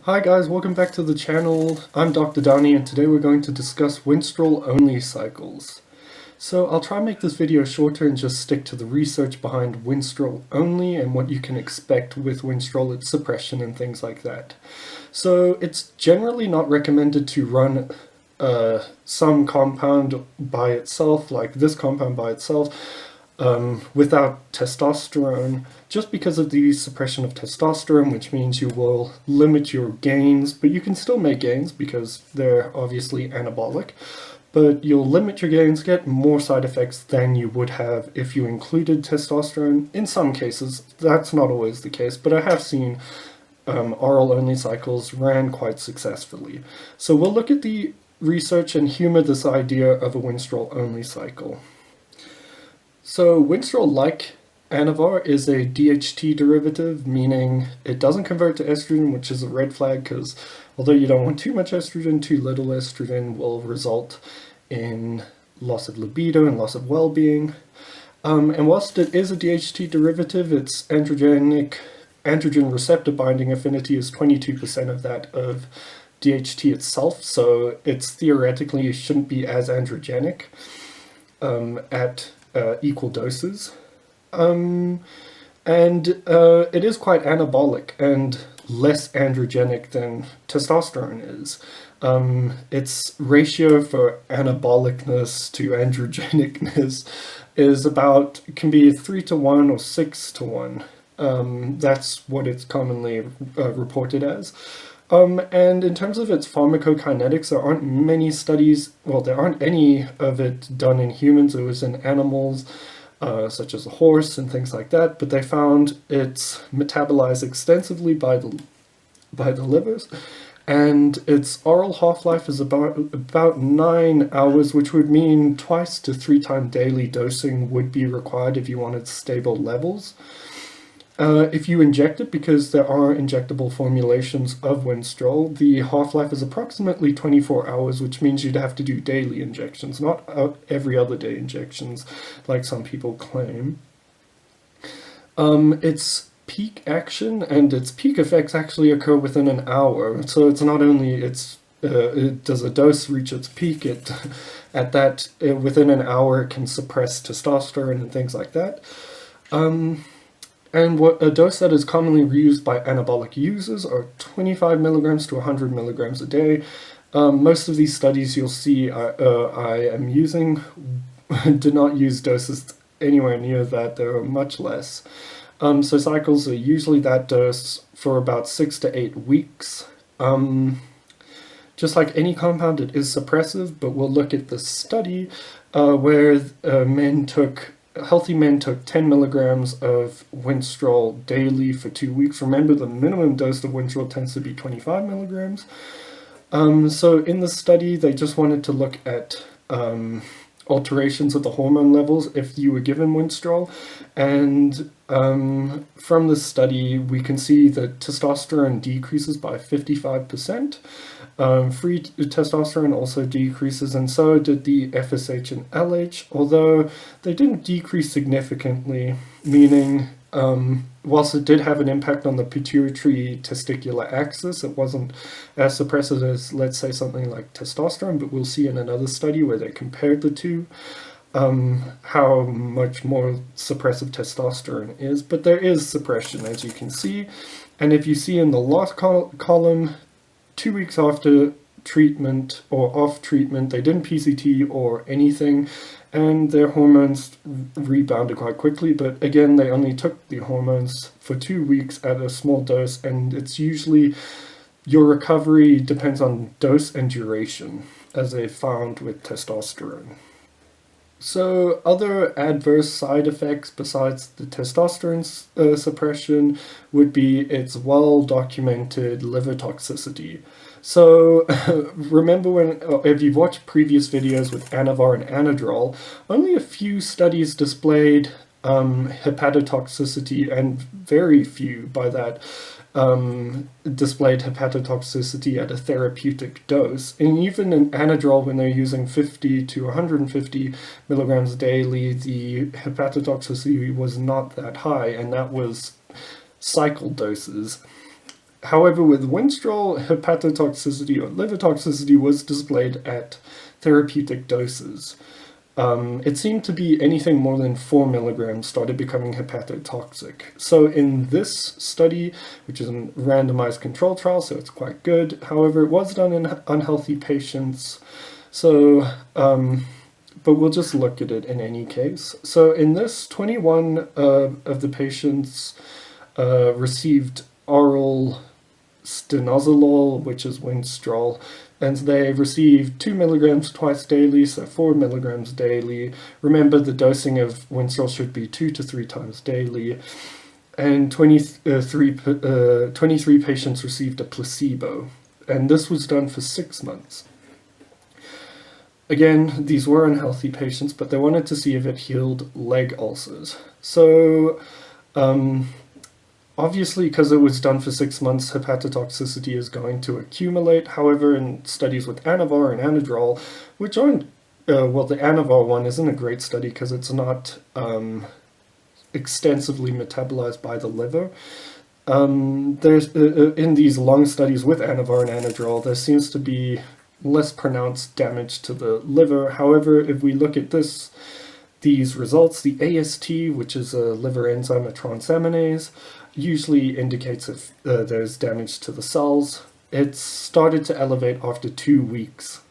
Hi guys, welcome back to the channel. I'm Dr. Dani and today we're going to discuss Winstrol only cycles. So I'll try and make this video shorter and just stick to the research behind Winstrol only and what you can expect with Winstrol, its suppression and things like that. So it's generally not recommended to run some compound by itself, like this compound by itself, without testosterone, just because of the suppression of testosterone, which means you will limit your gains, but you can still make gains because they're obviously anabolic, but you'll limit your gains, get more side effects than you would have if you included testosterone. In some cases, that's not always the case, but I have seen oral only cycles ran quite successfully. So we'll look at the research and humor this idea of a Winstrol only cycle. So Winstrol, like Anavar, is a DHT derivative, meaning it doesn't convert to estrogen, which is a red flag because although you don't want too much estrogen, too little estrogen will result in loss of libido and loss of well-being. And whilst it is a DHT derivative, its androgenic androgen receptor binding affinity is 22% of that of DHT itself, so it's theoretically shouldn't be as androgenic at equal doses. And it is quite anabolic and less androgenic than testosterone is. Its ratio for anabolicness to androgenicness is can be 3:1 or 6:1. That's what it's commonly reported as. And in terms of its pharmacokinetics, there aren't many studies, well, there aren't any of it done in humans. It was in animals, such as a horse and things like that, but they found it's metabolized extensively by the livers, and its oral half-life is about 9 hours, which would mean 2 to 3 times daily dosing would be required if you wanted stable levels. If you inject it, because there are injectable formulations of Winstrol, the half-life is approximately 24 hours, which means you'd have to do daily injections, not every other day injections, like some people claim. Its peak action and its peak effects actually occur within an hour, so it's not only does a dose reach its peak, within an hour it can suppress testosterone and things like that. And a dose that is commonly used by anabolic users are 25 milligrams to 100 milligrams a day. Most of these studies you'll see I am using do not use doses anywhere near that. There are much less. So cycles are usually that dose for about 6 to 8 weeks. Just like any compound, it is suppressive, but we'll look at the study where healthy men took 10 milligrams of Winstrol daily for 2 weeks. Remember, the minimum dose of Winstrol tends to be 25 milligrams. So in the study, they just wanted to look at alterations of the hormone levels if you were given Winstrol. And from the study, we can see that testosterone decreases by 55%. Free testosterone also decreases, and so did the FSH and LH, although they didn't decrease significantly, meaning whilst it did have an impact on the pituitary testicular axis, it wasn't as suppressive as, let's say, something like testosterone, but we'll see in another study where they compared the two how much more suppressive testosterone is. But there is suppression, as you can see, and if you see in the last column, 2 weeks after treatment or off treatment, they didn't PCT or anything, and their hormones rebounded quite quickly. But again, they only took the hormones for 2 weeks at a small dose, and it's usually your recovery depends on dose and duration, as they found with testosterone. So other adverse side effects besides the testosterone suppression would be its well-documented liver toxicity. So remember if you've watched previous videos with Anavar and Anadrol, only a few studies displayed hepatotoxicity, and very few by that displayed hepatotoxicity at a therapeutic dose. And even in Anadrol, when they're using 50 to 150 milligrams daily, the hepatotoxicity was not that high, and that was cycle doses. However, with Winstrol, hepatotoxicity or liver toxicity was displayed at therapeutic doses. It seemed to be anything more than 4 milligrams started becoming hepatotoxic. So in this study, which is a randomized control trial, so it's quite good. However, it was done in unhealthy patients. So, but we'll just look at it in any case. So in this, 21 of the patients received oral Stanozolol, which is Winstrol, and they received 2 milligrams twice daily, so 4 milligrams daily. Remember, the dosing of Winstrol should be 2 to 3 times daily. And 23 patients received a placebo, and this was done for 6 months. Again, these were unhealthy patients, but they wanted to see if it healed leg ulcers. So, obviously, because it was done for 6 months, hepatotoxicity is going to accumulate. However, in studies with anavar and anadrol, which aren't, well, the anavar one isn't a great study because it's not extensively metabolized by the liver. There's in these long studies with anavar and anadrol, there seems to be less pronounced damage to the liver. However, if we look at these results, the AST, which is a liver enzyme, a transaminase, usually indicates if there's damage to the cells. It started to elevate after 2 weeks.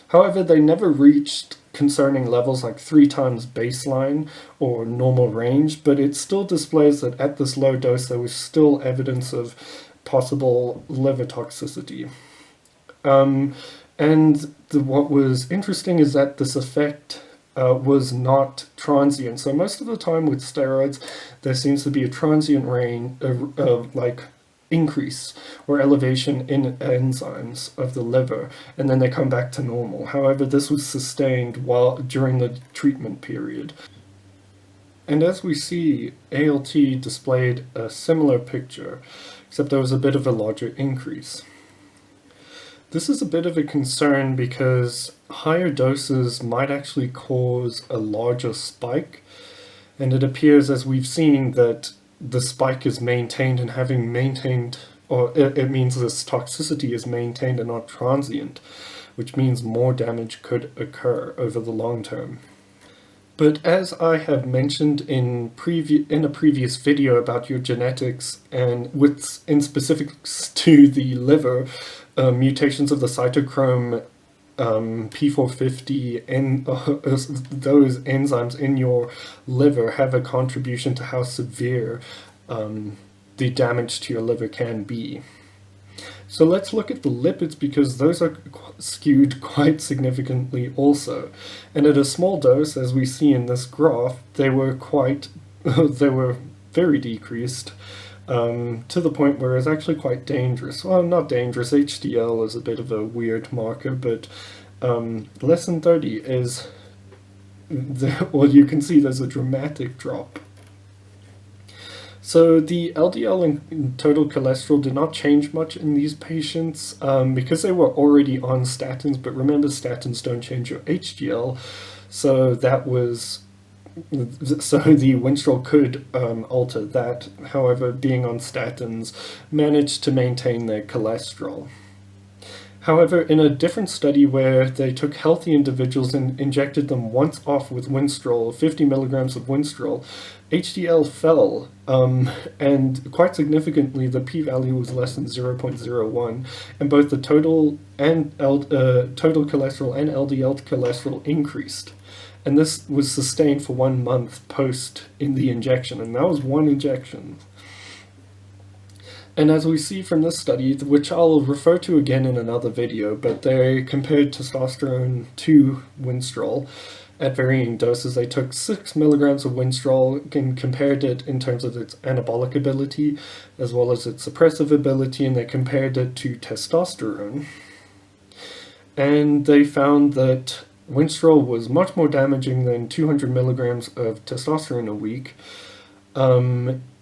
However, they never reached concerning levels like 3 times baseline or normal range, but it still displays that at this low dose there was still evidence of possible liver toxicity. What was interesting is that this effect was not transient. So most of the time with steroids, there seems to be a transient like increase or elevation in enzymes of the liver, and then they come back to normal. However, this was sustained during the treatment period. And as we see, ALT displayed a similar picture, except there was a bit of a larger increase. This is a bit of a concern because higher doses might actually cause a larger spike, and it appears, as we've seen, that the spike is maintained, and having maintained, or it means this toxicity is maintained and not transient, which means more damage could occur over the long term. But as I have mentioned in a previous video about your genetics, and in specifics to the liver, mutations of the cytochrome P450 and those enzymes in your liver have a contribution to how severe the damage to your liver can be. So let's look at the lipids, because those are skewed quite significantly also. And at a small dose, as we see in this graph, they were very decreased, to the point where it's actually quite dangerous. Well, not dangerous. HDL is a bit of a weird marker, but less than 30 is, well, you can see there's a dramatic drop. So the LDL and total cholesterol did not change much in these patients because they were already on statins, but remember, statins don't change your HDL, so the Winstrol could alter that. However, being on statins managed to maintain their cholesterol. However, in a different study where they took healthy individuals and injected them once off with Winstrol, 50 milligrams of Winstrol, HDL fell, and quite significantly the p-value was less than 0.01, and both the total cholesterol and LDL cholesterol increased. And this was sustained for 1 month post in the injection, and that was one injection. And as we see from this study, which I'll refer to again in another video, but they compared testosterone to Winstrol at varying doses. They took 6 milligrams of Winstrol and compared it in terms of its anabolic ability as well as its suppressive ability, and they compared it to testosterone. And they found that Winstrol was much more damaging than 200 milligrams of testosterone a week.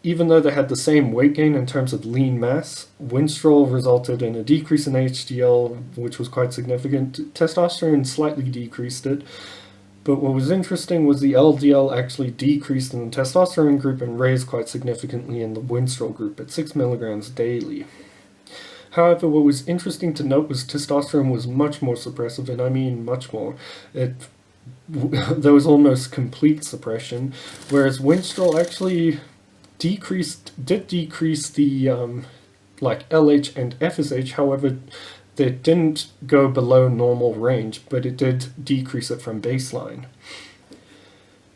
Even though they had the same weight gain in terms of lean mass, Winstrol resulted in a decrease in HDL, which was quite significant. Testosterone slightly decreased it, but what was interesting was the LDL actually decreased in the testosterone group and raised quite significantly in the Winstrol group at 6 milligrams daily. However, what was interesting to note was testosterone was much more suppressive, and I mean much more. There was almost complete suppression, whereas Winstrol actually did decrease the like LH and FSH. However, they didn't go below normal range, but it did decrease it from baseline.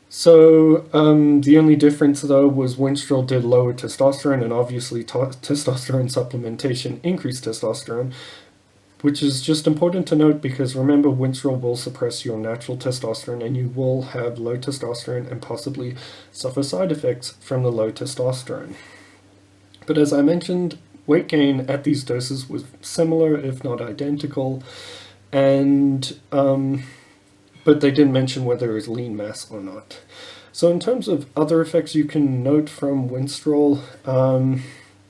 So the only difference, though, was Winstrol did lower testosterone, and obviously testosterone supplementation increased testosterone, which is just important to note because remember, Winstrol will suppress your natural testosterone, and you will have low testosterone and possibly suffer side effects from the low testosterone. But as I mentioned, weight gain at these doses was similar, if not identical, and but they didn't mention whether it was lean mass or not. So in terms of other effects you can note from Winstrol,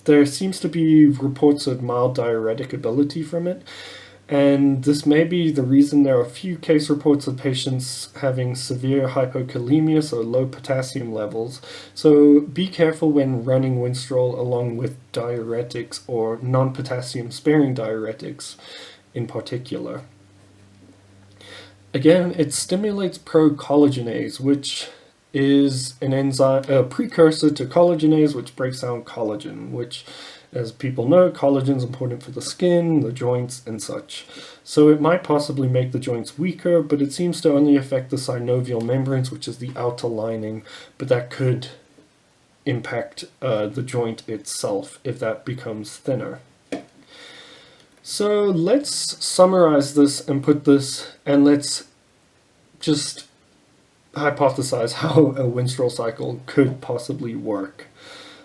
there seems to be reports of mild diuretic ability from it, and this may be the reason there are a few case reports of patients having severe hypokalemia, so low potassium levels. So be careful when running Winstrol along with diuretics or non-potassium sparing diuretics in particular. Again, it stimulates procollagenase, which is an enzyme, a precursor to collagenase, which breaks down collagen, which, as people know, collagen is important for the skin, the joints, and such. So it might possibly make the joints weaker, but it seems to only affect the synovial membranes, which is the outer lining, but that could impact the joint itself if that becomes thinner. So let's summarize this and let's just hypothesize how a Winstrol cycle could possibly work.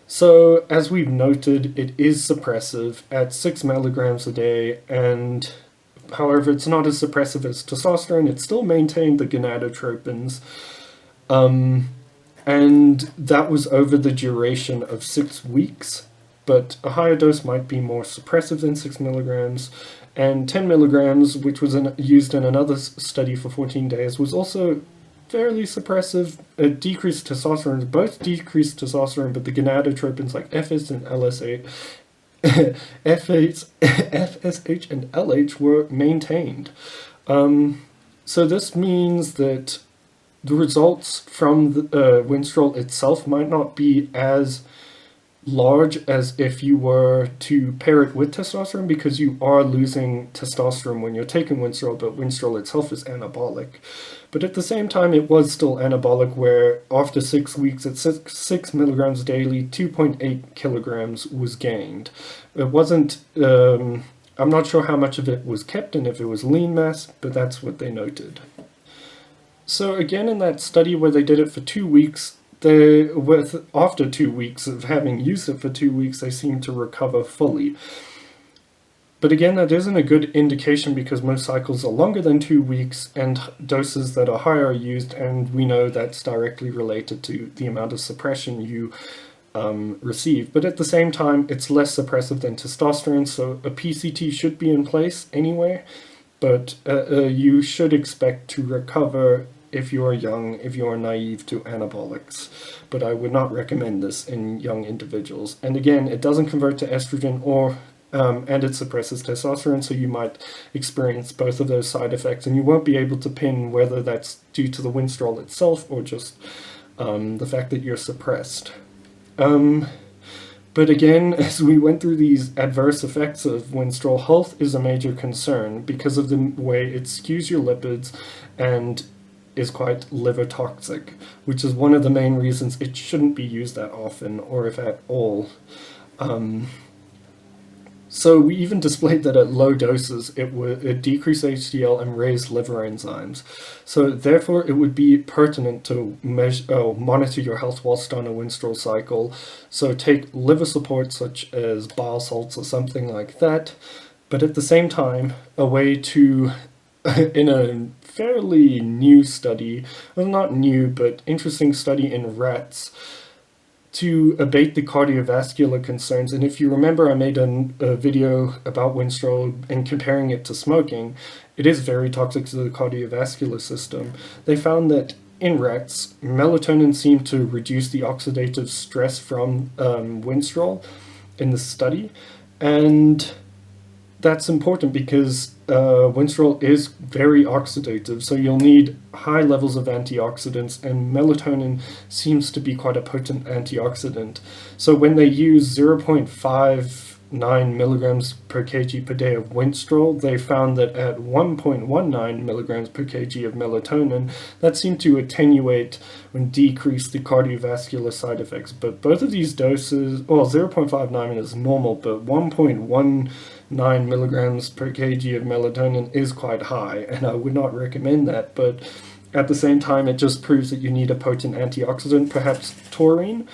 So as we've noted, it is suppressive at 6 milligrams a day, and however, it's not as suppressive as testosterone. It still maintained the gonadotropins, and that was over the duration of 6 weeks. But a higher dose might be more suppressive than 6 milligrams, and 10 milligrams, which was used in another study for 14 days, was also fairly suppressive. It decreased testosterone, both decreased testosterone, but the gonadotropins like FSH and LSH, FSH and LH were maintained. So this means that the results from the Winstrol itself might not be as large as if you were to pair it with testosterone, because you are losing testosterone when you're taking Winstrol, but Winstrol itself is anabolic. But at the same time, it was still anabolic, where after 6 weeks at 6 milligrams daily, 2.8 kilograms was gained. It wasn't, I'm not sure how much of it was kept and if it was lean mass, but that's what they noted. So again, in that study where they did it for 2 weeks, after 2 weeks of having used it for 2 weeks, they seem to recover fully. But again, that isn't a good indication because most cycles are longer than 2 weeks and doses that are higher are used, and we know that's directly related to the amount of suppression you receive. But at the same time, it's less suppressive than testosterone, so a PCT should be in place anyway, but you should expect to recover if you are young, if you are naive to anabolics. But I would not recommend this in young individuals. And again, it doesn't convert to estrogen and it suppresses testosterone, so you might experience both of those side effects, and you won't be able to pin whether that's due to the Winstrol itself or just the fact that you're suppressed. But again, as we went through these adverse effects of Winstrol, health is a major concern because of the way it skews your lipids and is quite liver toxic, which is one of the main reasons it shouldn't be used that often, or if at all. So we even displayed that at low doses it decreased HDL and raised liver enzymes. So therefore it would be pertinent to monitor your health whilst on a Winstrol cycle. So take liver support such as bile salts or something like that. But at the same time, a way to, in a fairly new study, well, not new, but interesting study in rats, to abate the cardiovascular concerns. And if you remember, I made a video about Winstrol and comparing it to smoking. It is very toxic to the cardiovascular system. They found that in rats, melatonin seemed to reduce the oxidative stress from Winstrol in the study, and that's important because Winstrol is very oxidative, so you'll need high levels of antioxidants, and melatonin seems to be quite a potent antioxidant. So when they use 0.59 milligrams per kg per day of Winstrol, they found that at 1.19 milligrams per kg of melatonin, that seemed to attenuate and decrease the cardiovascular side effects. But both of these doses, well, 0.59 is normal, but 1.19 milligrams per kg of melatonin is quite high, and I would not recommend that. But at the same time, it just proves that you need a potent antioxidant, perhaps taurine.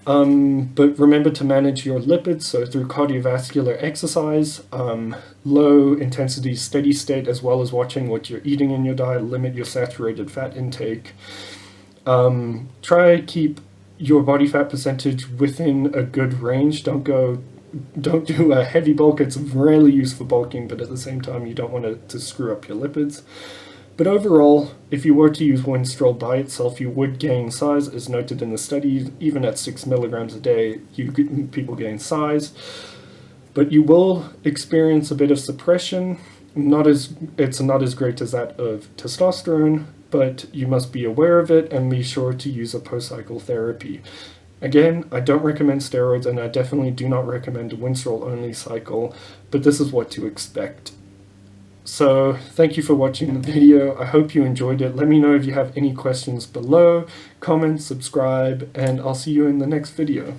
But remember to manage your lipids, so through cardiovascular exercise, low intensity steady state, as well as watching what you're eating in your diet. Limit your saturated fat intake. Try keep your body fat percentage within a good range. Don't do a heavy bulk. It's rarely used for bulking, but at the same time, you don't want it to screw up your lipids. But overall, if you were to use Winstrol by itself, you would gain size, as noted in the study. Even at 6 milligrams a day, people gain size. But you will experience a bit of suppression. It's not as great as that of testosterone, but you must be aware of it and be sure to use a post-cycle therapy. Again, I don't recommend steroids, and I definitely do not recommend a Winstrol only cycle, but this is what to expect. So thank you for watching the video. I hope you enjoyed it. Let me know if you have any questions below, comment, subscribe, and I'll see you in the next video.